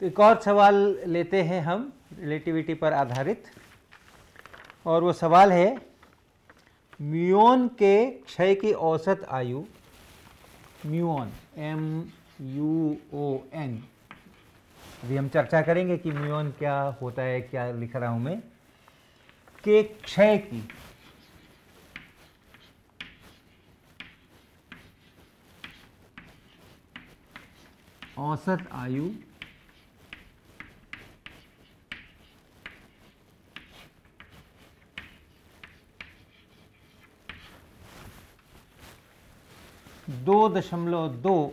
तो एक और सवाल लेते हैं हम रिलेटिविटी पर आधारित, और वो सवाल है म्यूऑन के क्षय की औसत आयु, म्यूऑन MUON, अभी हम चर्चा करेंगे कि म्यूऑन क्या होता है, क्या लिख रहा हूं मैं, के क्षय की औसत आयु दो 2.2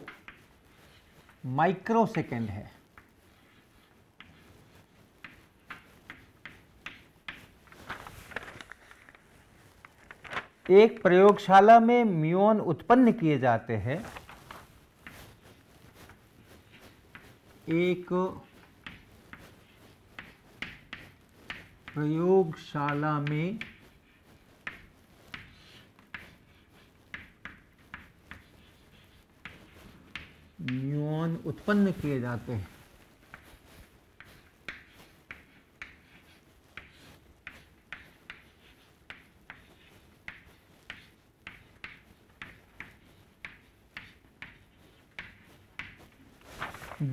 माइक्रोसेकंड है। एक प्रयोगशाला में म्यूऑन उत्पन्न किए जाते हैं। एक प्रयोगशाला में म्यूऑन उत्पन्न किए जाते हैं।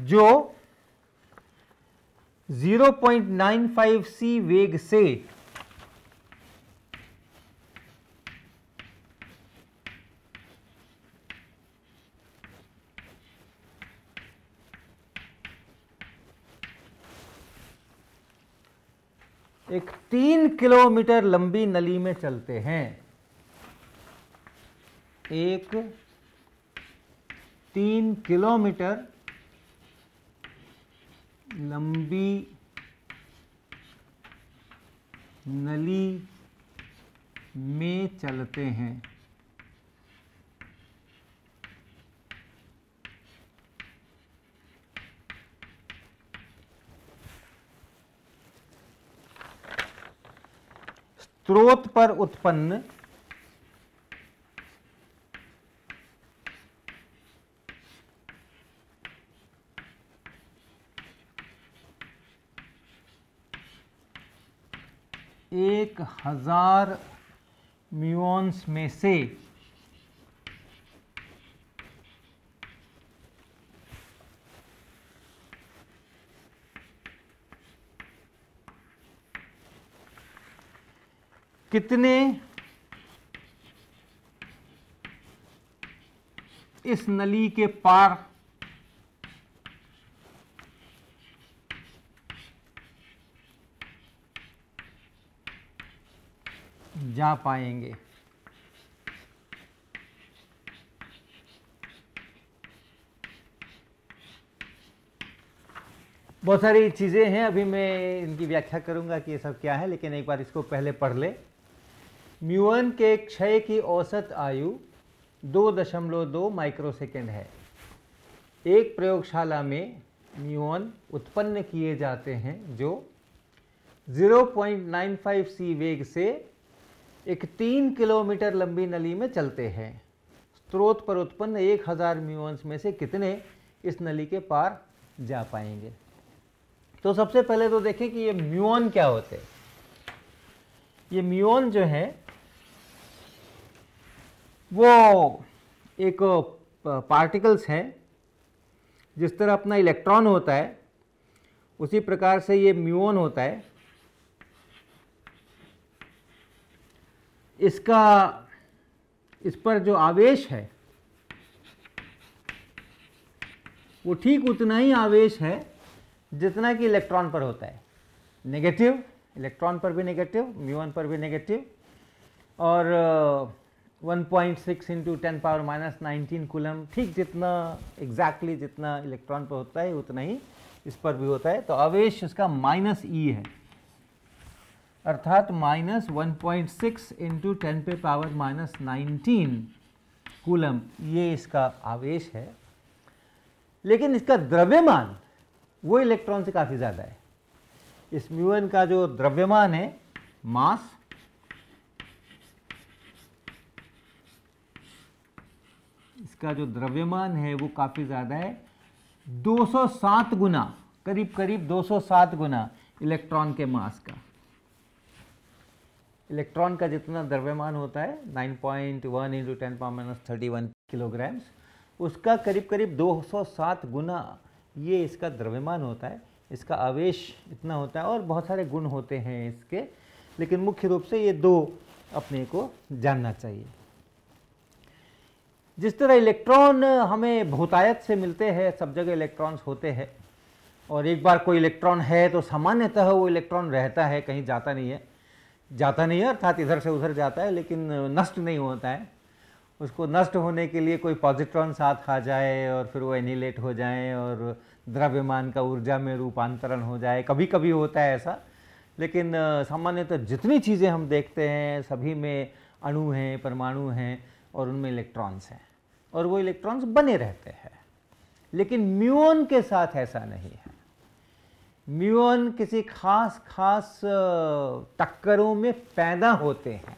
जो 0.95 C वेग से एक 3 किलोमीटर लंबी नली में चलते हैं। एक 3 किलोमीटर लंबी नली में चलते हैं। स्रोत पर उत्पन्न एक 1000 म्यूऑन्स में से कितने इस नली के पार जा पाएंगे। बहुत सारी चीज़ें हैं, अभी मैं इनकी व्याख्या करूंगा कि ये सब क्या है, लेकिन एक बार इसको पहले पढ़ ले। म्यूऑन के क्षय की औसत आयु 2.2 माइक्रोसेकंड है। एक प्रयोगशाला में म्यूऑन उत्पन्न किए जाते हैं जो 0.95 C वेग से एक 3 किलोमीटर लंबी नली में चलते हैं। स्रोत पर उत्पन्न 1000 म्यूऑन्स में से कितने इस नली के पार जा पाएंगे। तो सबसे पहले तो देखें कि ये म्यूऑन क्या होते हैं। ये म्यूऑन जो है वो एक पार्टिकल्स हैं। जिस तरह अपना इलेक्ट्रॉन होता है उसी प्रकार से ये म्यूऑन होता है। इसका इस पर जो आवेश है वो ठीक उतना ही आवेश है जितना कि इलेक्ट्रॉन पर होता है। नेगेटिव, इलेक्ट्रॉन पर भी नेगेटिव, म्यूऑन पर भी नेगेटिव, और 1.6 इंटू 10⁻⁻19 कूलम, ठीक जितना एग्जैक्टली जितना इलेक्ट्रॉन पर होता है उतना ही इस पर भी होता है। तो आवेश इसका -e है, अर्थात -1.6 इंटू 10⁻⁻19 कूलम, ये इसका आवेश है। लेकिन इसका द्रव्यमान वो इलेक्ट्रॉन से काफ़ी ज़्यादा है। इस म्यूऑन का जो द्रव्यमान है, मास, इसका जो द्रव्यमान है वो काफ़ी ज़्यादा है, 207 गुना करीब करीब 207 गुना इलेक्ट्रॉन के मास का। इलेक्ट्रॉन का जितना द्रव्यमान होता है 9.1 इंटू 10⁻³ किलोग्राम्स, उसका करीब करीब 207 गुना ये इसका द्रव्यमान होता है, इसका आवेश इतना होता है, और बहुत सारे गुण होते हैं इसके, लेकिन मुख्य रूप से ये दो अपने को जानना चाहिए। जिस तरह इलेक्ट्रॉन हमें बहुतायत से मिलते हैं, सब जगह इलेक्ट्रॉन्स होते हैं, और एक बार कोई इलेक्ट्रॉन है तो सामान्यतः वो इलेक्ट्रॉन रहता है, कहीं जाता नहीं है अर्थात इधर से उधर जाता है, लेकिन नष्ट नहीं होता है। उसको नष्ट होने के लिए कोई पॉजिट्रॉन साथ आ जाए और फिर वो एनिलेट हो जाए और द्रव्यमान का ऊर्जा में रूपांतरण हो जाए, कभी कभी होता है ऐसा, लेकिन सामान्यतः जितनी चीज़ें हम देखते हैं सभी में अणु हैं, परमाणु हैं, और उनमें इलेक्ट्रॉन्स हैं, और वो इलेक्ट्रॉन्स बने रहते हैं। लेकिन म्यूऑन के साथ ऐसा नहीं है। म्यूऑन किसी खास टक्करों में पैदा होते हैं,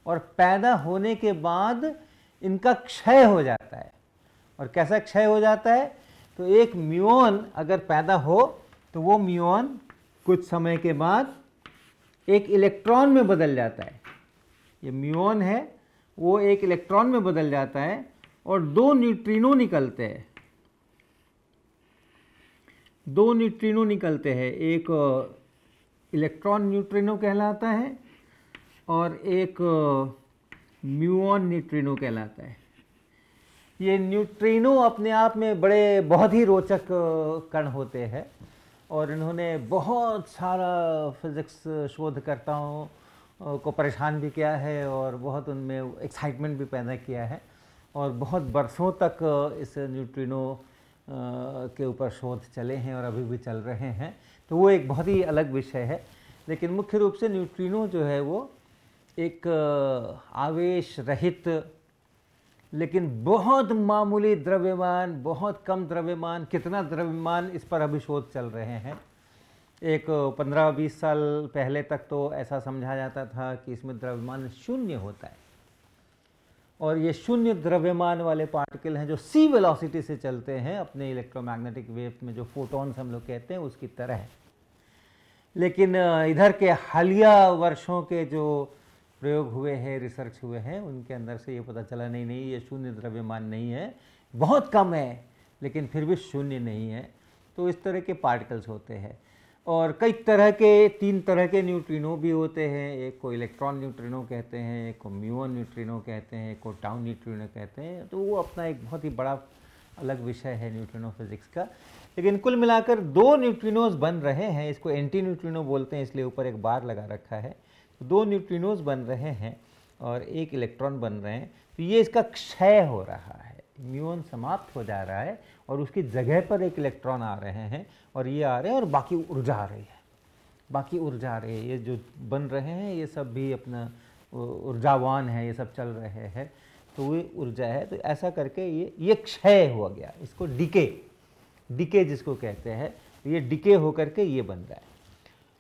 और पैदा होने के बाद इनका क्षय हो जाता है। और कैसा क्षय हो जाता है? तो एक म्यूऑन अगर पैदा हो तो वो म्यूऑन कुछ समय के बाद एक इलेक्ट्रॉन में बदल जाता है। ये म्यूऑन है, वो एक इलेक्ट्रॉन में बदल जाता है, और दो न्यूट्रिनो निकलते हैं। दो न्यूट्रिनो निकलते हैं, एक इलेक्ट्रॉन न्यूट्रिनो कहलाता है और एक म्यूऑन न्यूट्रिनो कहलाता है। ये न्यूट्रिनो अपने आप में बड़े बहुत ही रोचक कण होते हैं, और इन्होंने बहुत सारा फिजिक्स शोधकर्ताओं को परेशान भी किया है, और बहुत उनमें एक्साइटमेंट भी पैदा किया है, और बहुत बरसों तक इस न्यूट्रिनो के ऊपर शोध चले हैं और अभी भी चल रहे हैं। तो वो एक बहुत ही अलग विषय है, लेकिन मुख्य रूप से न्यूट्रिनो जो है वो एक आवेश रहित लेकिन बहुत मामूली द्रव्यमान, बहुत कम द्रव्यमान, कितना द्रव्यमान इस पर अभी शोध चल रहे हैं। एक 15-20 साल पहले तक तो ऐसा समझा जाता था कि इसमें द्रव्यमान शून्य होता है, और ये शून्य द्रव्यमान वाले पार्टिकल हैं जो सी वेलोसिटी से चलते हैं अपने इलेक्ट्रोमैग्नेटिक वेव में, जो फोटॉन्स हम लोग कहते हैं उसकी तरह है। लेकिन इधर के हालिया वर्षों के जो प्रयोग हुए हैं, रिसर्च हुए हैं, उनके अंदर से ये पता चला नहीं ये शून्य द्रव्यमान नहीं है, बहुत कम है, लेकिन फिर भी शून्य नहीं है। तो इस तरह के पार्टिकल्स होते हैं, और कई तरह के 3 तरह के न्यूट्रिनो भी होते हैं। एक को इलेक्ट्रॉन न्यूट्रिनो कहते हैं, एक को म्यूऑन न्यूट्रिनो कहते हैं, एक को टाउ न्यूट्रिनो कहते हैं। तो वो अपना एक बहुत ही बड़ा अलग विषय है न्यूट्रिनो फिजिक्स का। लेकिन कुल मिलाकर 2 न्यूट्रिनोज बन रहे हैं। इसको एंटी न्यूट्रिनो बोलते हैं, इसलिए ऊपर एक बार लगा रखा है। तो 2 न्यूट्रिनोज बन रहे हैं और एक इलेक्ट्रॉन बन रहे हैं। तो ये इसका क्षय हो रहा है, म्यूऑन समाप्त हो जा रहा है, और उसकी जगह पर एक इलेक्ट्रॉन आ रहे हैं, और ये आ रहे हैं, और बाकी ऊर्जा आ रही है, बाकी ऊर्जा आ रही है। ये जो बन रहे हैं ये सब भी अपना ऊर्जावान है, ये सब चल रहे हैं, तो ये ऊर्जा है। तो ऐसा करके ये क्षय हो गया, इसको डिके जिसको कहते हैं, ये डिके होकर के ये बन रहा है।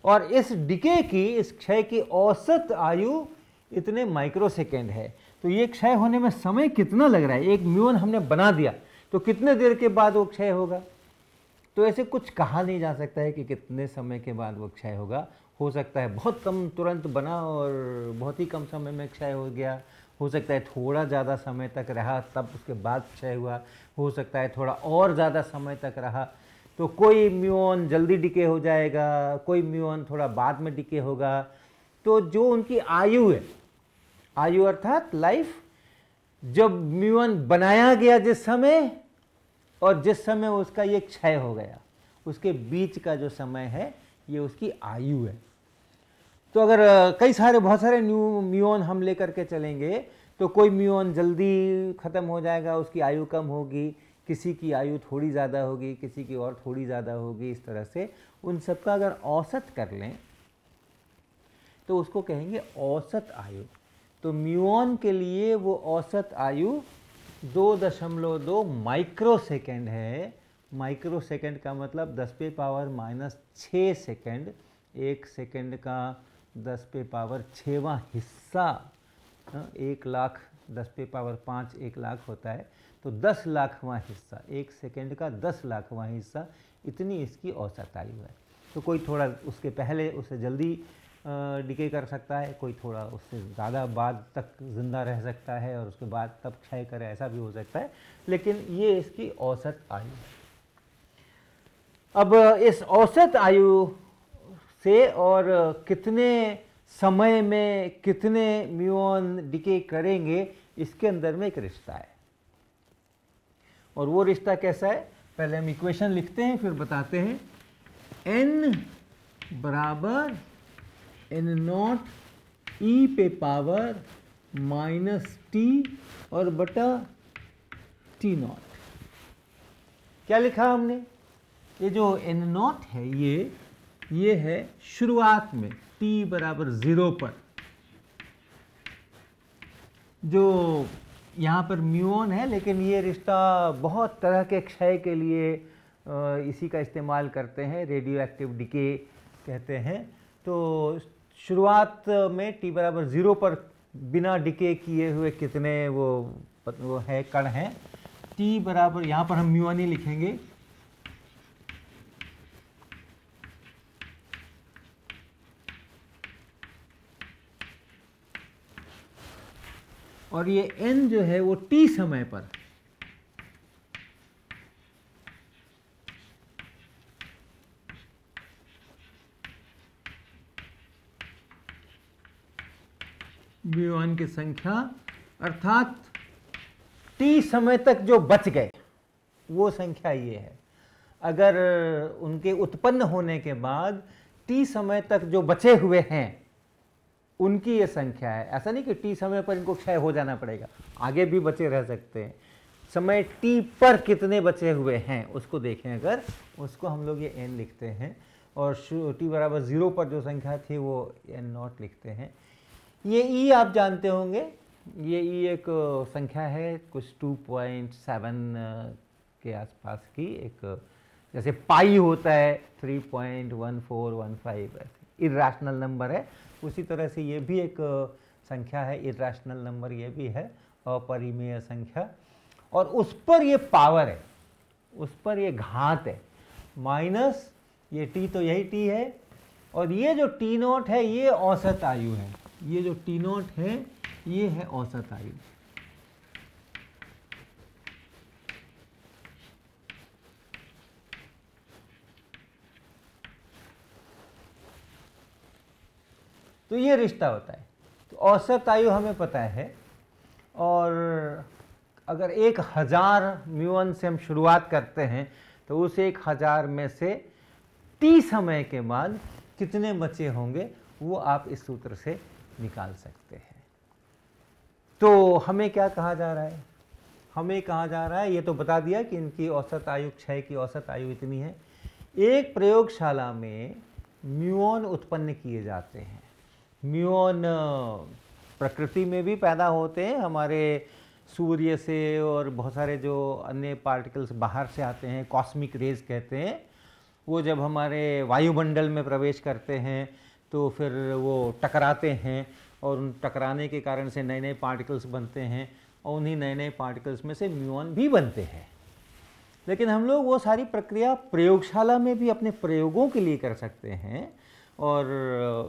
और इस डिके की, इस क्षय की औसत आयु इतने माइक्रोसेकेंड है। तो ये क्षय होने में समय कितना लग रहा है? एक म्यूऑन हमने बना दिया तो कितने देर के बाद वो क्षय होगा? तो ऐसे कुछ कहा नहीं जा सकता है कि कितने समय के बाद वो क्षय होगा। हो सकता है बहुत कम तुरंत बना और बहुत ही कम समय में क्षय हो गया, हो सकता है थोड़ा ज़्यादा समय तक रहा तब उसके बाद क्षय हुआ, हो सकता है थोड़ा और ज़्यादा समय तक रहा। तो कोई म्यूऑन जल्दी डिके हो जाएगा, कोई म्यूऑन थोड़ा बाद में डिके होगा। तो जो उनकी आयु है, आयु अर्थात लाइफ, जब म्यूऑन बनाया गया जिस समय और जिस समय उसका ये क्षय हो गया, उसके बीच का जो समय है ये उसकी आयु है। तो अगर कई सारे बहुत सारे म्यूऑन हम लेकर के चलेंगे तो कोई म्यूऑन जल्दी ख़त्म हो जाएगा, उसकी आयु कम होगी, किसी की आयु थोड़ी ज़्यादा होगी, किसी की और थोड़ी ज़्यादा होगी। इस तरह से उन सबका अगर औसत कर लें तो उसको कहेंगे औसत आयु। तो म्यूऑन के लिए वो औसत आयु 2.2 माइक्रोसेकेंड है। माइक्रोसेकेंड का मतलब 10⁻⁻6 सेकेंड, 1 सेकेंड का 10⁻6वां हिस्सा, 1 लाख 10 पे पावर 5 1 लाख होता है, तो 10 लाखवां हिस्सा, 1 सेकेंड का 10 लाखवां हिस्सा, इतनी इसकी औसत आयु है। तो कोई थोड़ा उसके पहले, उससे जल्दी डिके कर सकता है, कोई थोड़ा उससे ज़्यादा बाद तक ज़िंदा रह सकता है और उसके बाद तब क्षय करे, ऐसा भी हो सकता है, लेकिन ये इसकी औसत आयु है। अब इस औसत आयु से और कितने समय में कितने म्यूऑन डिके करेंगे, इसके अंदर में एक रिश्ता है। और वो रिश्ता कैसा है, पहले हम इक्वेशन लिखते हैं फिर बताते हैं। n बराबर n नॉट ई पे पावर माइनस टी और बटा टी नॉट। क्या लिखा हमने, ये जो n नॉट है ये है शुरुआत में t बराबर 0 पर, जो यहाँ पर म्यूऑन है, लेकिन ये रिश्ता बहुत तरह के क्षय के लिए इसी का इस्तेमाल करते हैं, रेडियो एक्टिव डिके कहते हैं। तो शुरुआत में t बराबर 0 पर बिना डिके किए हुए कितने वो है कण हैं, t बराबर, यहाँ पर हम म्यूऑन ही लिखेंगे, और ये n जो है वो t समय पर म्यूऑन की संख्या, अर्थात t समय तक जो बच गए वो संख्या ये है। अगर उनके उत्पन्न होने के बाद t समय तक जो बचे हुए हैं उनकी ये संख्या है। ऐसा नहीं कि t समय पर इनको क्षय हो जाना पड़ेगा, आगे भी बचे रह सकते हैं। समय t पर कितने बचे हुए हैं उसको देखें, अगर उसको हम लोग ये n लिखते हैं, और t बराबर 0 पर जो संख्या थी वो n नॉट लिखते हैं। ये e आप जानते होंगे, ये e एक संख्या है कुछ 2.7 के आसपास की, एक जैसे पाई होता है 3.1415, इर्रेशनल नंबर है, उसी तरह से ये भी एक संख्या है, इर्रेशनल नंबर ये भी है, अपरिमेय संख्या। और उस पर ये पावर है, उस पर ये घात है, माइनस ये t, तो यही t है, और ये जो t नॉट है ये औसत आयु है, ये जो t नॉट है ये है औसत आयु। तो ये रिश्ता होता है। तो औसत आयु हमें पता है, और अगर 1000 म्यूऑन से हम शुरुआत करते हैं तो उस 1000 में से t समय के बाद कितने बचे होंगे वो आप इस सूत्र से निकाल सकते हैं। तो हमें क्या कहा जा रहा है, हमें कहा जा रहा है, ये तो बता दिया कि इनकी औसत आयु, क्षय की औसत आयु इतनी है। एक प्रयोगशाला में म्यूऑन उत्पन्न किए जाते हैं। म्यूऑन प्रकृति में भी पैदा होते हैं, हमारे सूर्य से और बहुत सारे जो अन्य पार्टिकल्स बाहर से आते हैं, कॉस्मिक रेज कहते हैं, वो जब हमारे वायुमंडल में प्रवेश करते हैं तो फिर वो टकराते हैं, और उन टकराने के कारण से नए नए पार्टिकल्स बनते हैं, और उन्हीं नए नए पार्टिकल्स में से म्यूऑन भी बनते हैं। लेकिन हम लोग वो सारी प्रक्रिया प्रयोगशाला में भी अपने प्रयोगों के लिए कर सकते हैं, और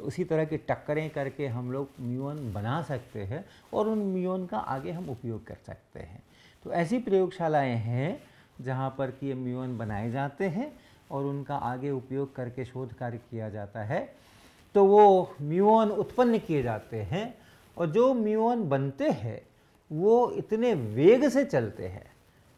उसी तरह की टक्करें करके हम लोग म्यूऑन बना सकते हैं, और उन म्यूऑन का आगे हम उपयोग कर सकते हैं। तो ऐसी प्रयोगशालाएं हैं जहाँ पर कि ये म्यूऑन बनाए जाते हैं और उनका आगे उपयोग करके शोध कार्य किया जाता है। तो वो म्यूऑन उत्पन्न किए जाते हैं, और जो म्यूऑन बनते हैं वो इतने वेग से चलते हैं,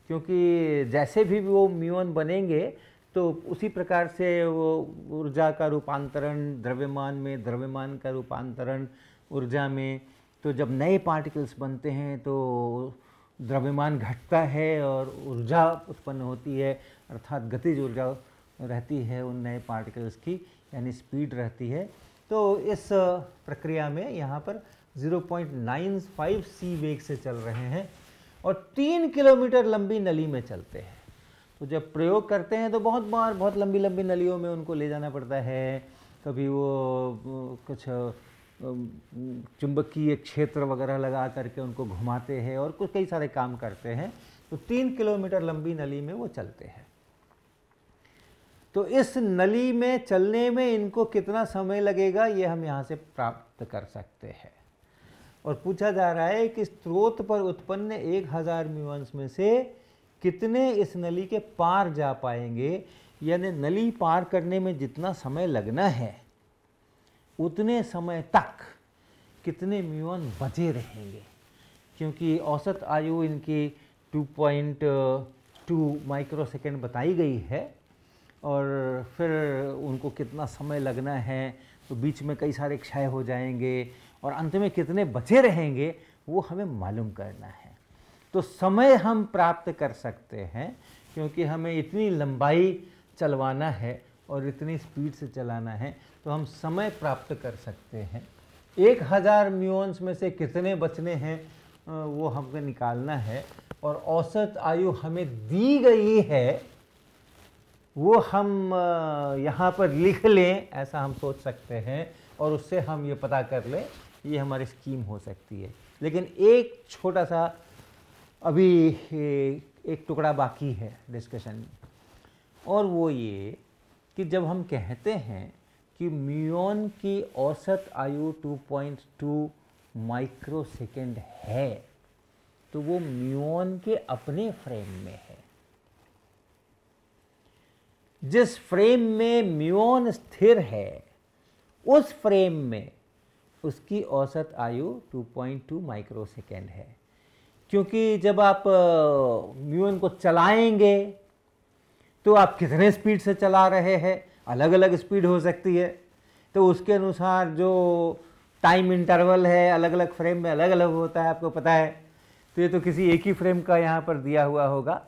क्योंकि जैसे भी वो म्यूऑन बनेंगे तो उसी प्रकार से वो ऊर्जा का रूपांतरण द्रव्यमान में, द्रव्यमान का रूपांतरण ऊर्जा में। तो जब नए पार्टिकल्स बनते हैं तो द्रव्यमान घटता है और ऊर्जा उत्पन्न होती है, अर्थात गतिज ऊर्जा रहती है उन नए पार्टिकल्स की, यानी स्पीड रहती है। तो इस प्रक्रिया में यहाँ पर 0.95 c वेग से चल रहे हैं, और 3 किलोमीटर लंबी नली में चलते हैं। तो जब प्रयोग करते हैं तो बहुत बार बहुत लंबी लंबी नलियों में उनको ले जाना पड़ता है, कभी वो कुछ चुंबकीय क्षेत्र वगैरह लगा करके उनको घुमाते हैं और कुछ कई सारे काम करते हैं। तो 3 किलोमीटर लंबी नली में वो चलते हैं। तो इस नली में चलने में इनको कितना समय लगेगा ये हम यहाँ से प्राप्त कर सकते हैं। और पूछा जा रहा है कि स्रोत पर उत्पन्न 1000 म्यूऑन्स में से कितने इस नली के पार जा पाएंगे, यानी नली पार करने में जितना समय लगना है उतने समय तक कितने म्यूऑन बचे रहेंगे, क्योंकि औसत आयु इनकी 2.2 माइक्रोसेकंड बताई गई है। और फिर उनको कितना समय लगना है, तो बीच में कई सारे क्षय हो जाएंगे और अंत में कितने बचे रहेंगे वो हमें मालूम करना है। तो समय हम प्राप्त कर सकते हैं, क्योंकि हमें इतनी लंबाई चलवाना है और इतनी स्पीड से चलाना है, तो हम समय प्राप्त कर सकते हैं। 1000 म्यूऑन्स में से कितने बचने हैं वो हमें निकालना है। और औसत आयु हमें दी गई है, वो हम यहाँ पर लिख लें, ऐसा हम सोच सकते हैं, और उससे हम ये पता कर लें, ये हमारी स्कीम हो सकती है। लेकिन एक छोटा सा अभी एक टुकड़ा बाकी है डिस्कशन में, और वो ये कि जब हम कहते हैं कि म्यूऑन की औसत आयु 2.2 माइक्रोसेकंड है, तो वो म्यूऑन के अपने फ्रेम में है। जिस फ्रेम में म्यूऑन स्थिर है उस फ्रेम में उसकी औसत आयु 2.2 माइक्रोसेकंड है। क्योंकि जब आप म्यूऑन को चलाएंगे तो आप कितने स्पीड से चला रहे हैं, अलग अलग स्पीड हो सकती है, तो उसके अनुसार जो टाइम इंटरवल है अलग अलग फ्रेम में अलग अलग होता है, आपको पता है। तो ये तो किसी एक ही फ्रेम का यहाँ पर दिया हुआ होगा।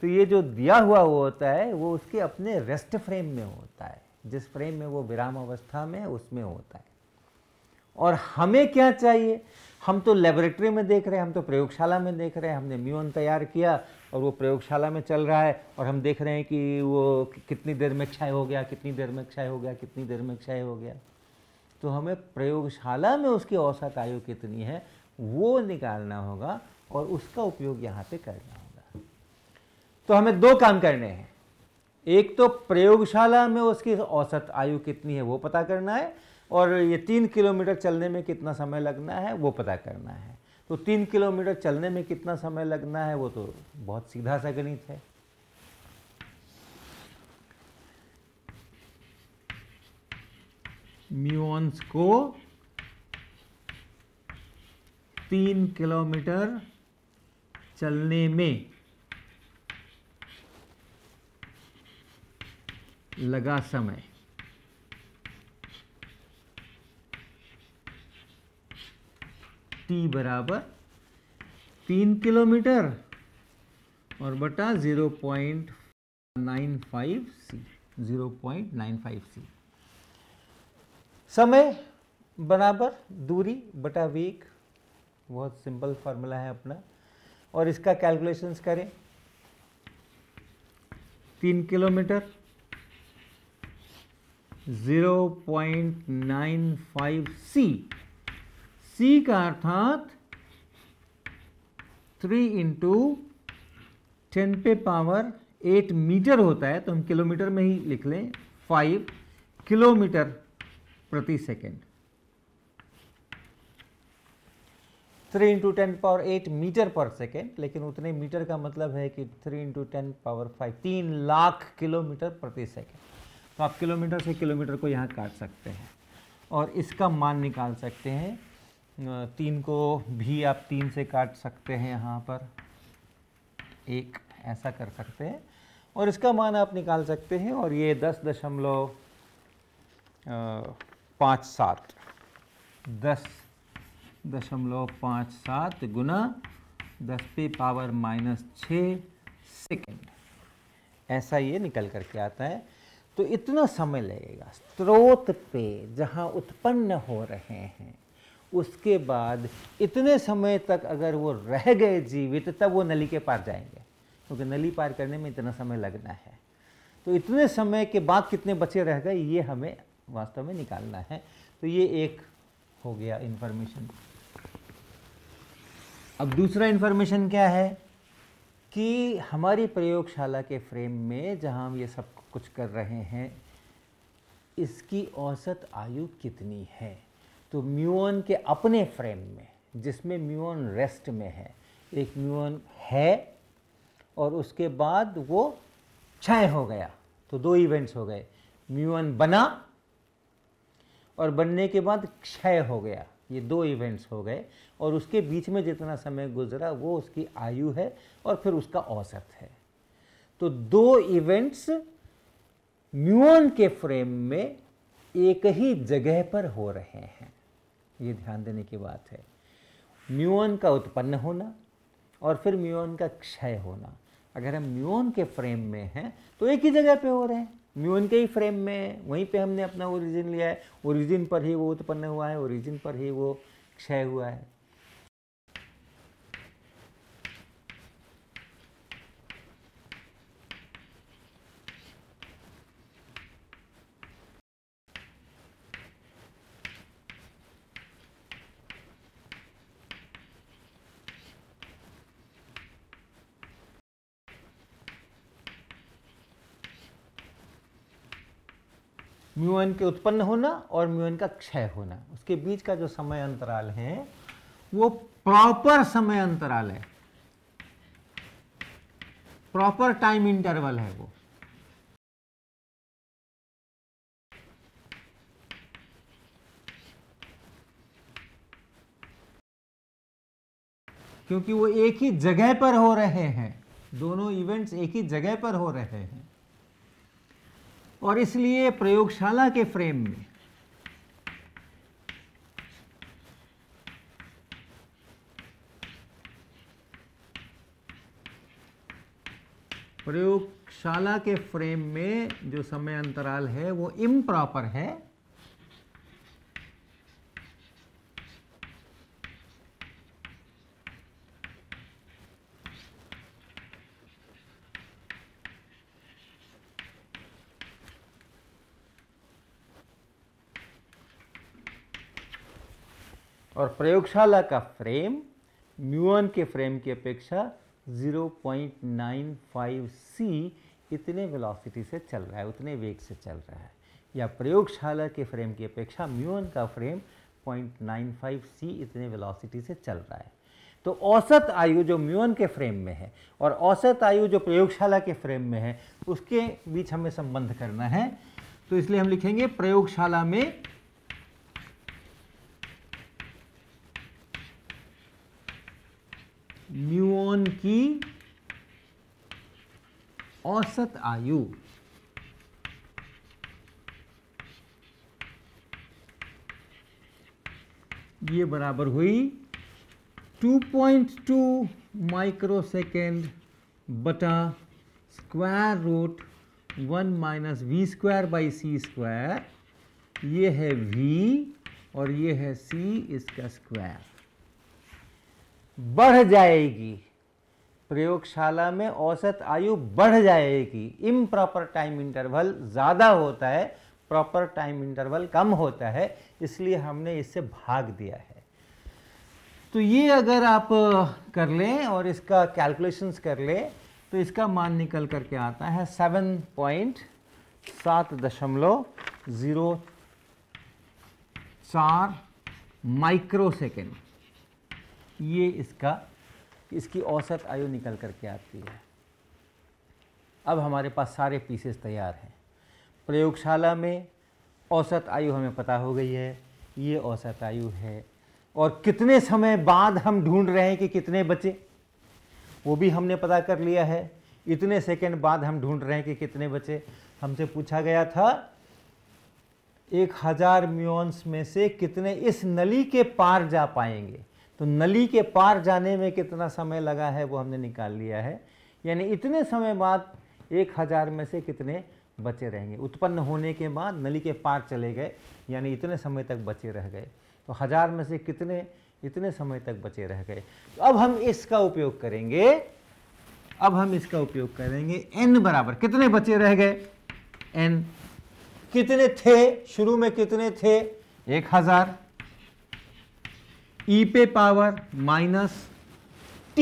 तो ये जो दिया हुआ होता है वो उसके अपने रेस्ट फ्रेम में होता है, जिस फ्रेम में वो विराम अवस्था में है उसमें होता है। और हमें क्या चाहिए, हम तो लेबोरेटरी में देख रहे हैं, हम तो प्रयोगशाला में देख रहे हैं, हमने म्यूऑन तैयार किया और वो प्रयोगशाला में चल रहा है और हम देख रहे हैं कि वो कितनी देर में क्षय हो गया, कितनी देर में क्षय हो गया, कितनी देर में क्षय हो गया। तो हमें प्रयोगशाला में उसकी औसत आयु कितनी है वो निकालना होगा और उसका उपयोग यहाँ पे करना होगा। तो हमें दो काम करने हैं, एक तो प्रयोगशाला में उसकी औसत आयु कितनी है वो पता करना है, और ये 3 किलोमीटर चलने में कितना समय लगना है वो पता करना है। तो 3 किलोमीटर चलने में कितना समय लगना है वो तो बहुत सीधा सा गणित है। म्यूऑन्स को 3 किलोमीटर चलने में लगा समय t बराबर 3 किलोमीटर और बटा 0.95 c। समय बराबर दूरी बटा वेग, बहुत सिंपल फार्मूला है अपना। और इसका कैलकुलेशंस करें, 3 किलोमीटर 0.95 c का अर्थात 3 × 10⁸ मीटर होता है, तो हम किलोमीटर में ही लिख लें, 5 किलोमीटर प्रति सेकेंड। 3 × 10⁸ मीटर पर सेकेंड, लेकिन उतने मीटर का मतलब है कि 3 × 10⁵ 3 लाख किलोमीटर प्रति सेकेंड। तो आप किलोमीटर से किलोमीटर को यहाँ काट सकते हैं और इसका मान निकाल सकते हैं। 3 को भी आप 3 से काट सकते हैं, यहाँ पर 1 ऐसा कर सकते हैं और इसका मान आप निकाल सकते हैं। और ये 10.57 गुना 10⁻⁻6 सेकेंड, ऐसा ये निकल करके आता है। तो इतना समय लगेगा स्रोत पे जहाँ उत्पन्न हो रहे हैं, उसके बाद इतने समय तक अगर वो रह गए जीवित तब वो नली के पार जाएंगे, क्योंकि नली पार करने में इतना समय लगना है। तो इतने समय के बाद कितने बचे रह गए ये हमें वास्तव में निकालना है। तो ये एक हो गया इंफॉर्मेशन। अब दूसरा इंफॉर्मेशन क्या है कि हमारी प्रयोगशाला के फ्रेम में जहाँ हम ये सब कुछ कर रहे हैं, इसकी औसत आयु कितनी है। तो म्यूऑन के अपने फ्रेम में, जिसमें म्यूऑन रेस्ट में है, एक म्यूऑन है और उसके बाद वो क्षय हो गया, तो दो इवेंट्स हो गए, म्यूऑन बना और बनने के बाद क्षय हो गया, ये दो इवेंट्स हो गए, और उसके बीच में जितना समय गुजरा वो उसकी आयु है और फिर उसका औसत है। तो दो इवेंट्स म्यूऑन के फ्रेम में एक ही जगह पर हो रहे हैं, ये ध्यान देने की बात है। म्यूऑन का उत्पन्न होना और फिर म्यूऑन का क्षय होना। अगर हम म्यूऑन के फ्रेम में हैं तो एक ही जगह पे हो रहे हैं, म्यूऑन के ही फ्रेम में, वहीं पे हमने अपना ओरिजिन लिया है, ओरिजिन पर ही वो उत्पन्न हुआ है, ओरिजिन पर ही वो क्षय हुआ है। म्यूऑन के उत्पन्न होना और म्यूऑन का क्षय होना, उसके बीच का जो समय अंतराल है वो प्रॉपर समय अंतराल है, प्रॉपर टाइम इंटरवल है वो। क्योंकि वो एक ही जगह पर हो रहे हैं, दोनों इवेंट्स एक ही जगह पर हो रहे हैं, और इसलिए प्रयोगशाला के फ्रेम में जो समय अंतराल है वो इम्प्रॉपर है, और प्रयोगशाला का फ्रेम म्यूऑन के फ्रेम की अपेक्षा 0.95 c इतने वेलोसिटी से चल रहा है, उतने वेग से चल रहा है, या प्रयोगशाला के फ्रेम की अपेक्षा म्यूऑन का फ्रेम 0.95 c इतने वेलोसिटी से चल रहा है। तो औसत आयु जो म्यूऑन के फ्रेम में है और औसत आयु जो प्रयोगशाला के फ्रेम में है, उसके बीच हमें संबंध करना है। तो इसलिए हम लिखेंगे प्रयोगशाला में म्यूऑन की औसत आयु ये बराबर हुई 2.2 माइक्रोसेकेंड बटा square root 1 minus V square by C square, ये है v और ये है c, इसका स्क्वायर। बढ़ जाएगी, प्रयोगशाला में औसत आयु बढ़ जाएगी, इम्प्रॉपर टाइम इंटरवल ज़्यादा होता है, प्रॉपर टाइम इंटरवल कम होता है, इसलिए हमने इससे भाग दिया है। तो ये अगर आप कर लें और इसका कैलकुलेशंस कर लें तो इसका मान निकल करके आता है 7.704 माइक्रोसेकेंड। ये इसकी औसत आयु निकल करके आती है। अब हमारे पास सारे पीसेस तैयार हैं। प्रयोगशाला में औसत आयु हमें पता हो गई है, ये औसत आयु है, और कितने समय बाद हम ढूंढ रहे हैं कि कितने बचे, वो भी हमने पता कर लिया है। इतने सेकंड बाद हम ढूंढ रहे हैं कि कितने बचे। हमसे पूछा गया था 1000 म्यूऑन्स में से कितने इस नली के पार जा पाएंगे, तो नली के पार जाने में कितना समय लगा है वो हमने निकाल लिया है। यानी इतने समय बाद 1000 में से कितने बचे रहेंगे, उत्पन्न होने के बाद नली के पार चले गए, यानी इतने समय तक बचे रह गए, तो 1000 में से कितने इतने समय तक बचे रह गए। तो अब हम इसका उपयोग करेंगे, n बराबर कितने बचे रह गए, n कितने थे, शुरू में कितने थे 1000, e पे पावर माइनस t।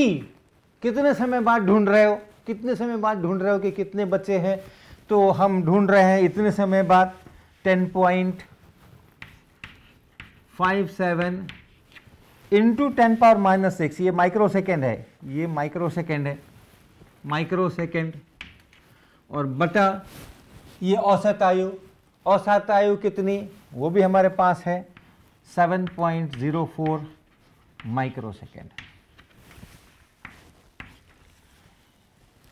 कितने समय बाद ढूंढ रहे हो, कितने समय बाद ढूंढ रहे हो कि कितने बचे हैं, तो हम ढूंढ रहे हैं इतने समय बाद 10.57 इंटू 10⁻⁻6, ये माइक्रो सेकेंड है, ये माइक्रो सेकेंड है, माइक्रो सेकेंड, और बटा ये औसत आयु, औसत आयु कितनी वो भी हमारे पास है 7.04 माइक्रो सेकेंड।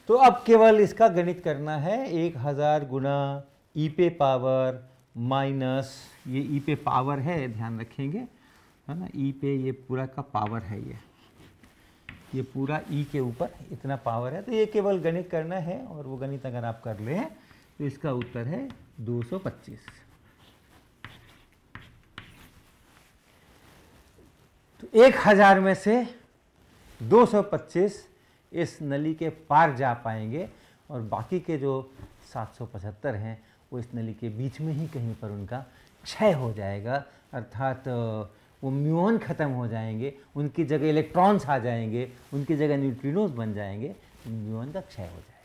तो अब केवल इसका गणित करना है, 1000 गुना ई पे पावर माइनस, ये ई पे पावर है, ध्यान रखेंगे, है ना, ई पे ये पूरा का पावर है, ये पूरा ई के ऊपर इतना पावर है, तो ये केवल गणित करना है, और वो गणित अगर आप कर लें तो इसका उत्तर है 225। तो 1000 में से 225 इस नली के पार जा पाएंगे, और बाकी के जो 775 हैं वो इस नली के बीच में ही कहीं पर उनका क्षय हो जाएगा, अर्थात वो म्यूऑन खत्म हो जाएंगे, उनकी जगह इलेक्ट्रॉन्स आ जाएंगे, उनकी जगह न्यूट्रिनोज बन जाएंगे, म्यूऑन का क्षय हो जाएगा।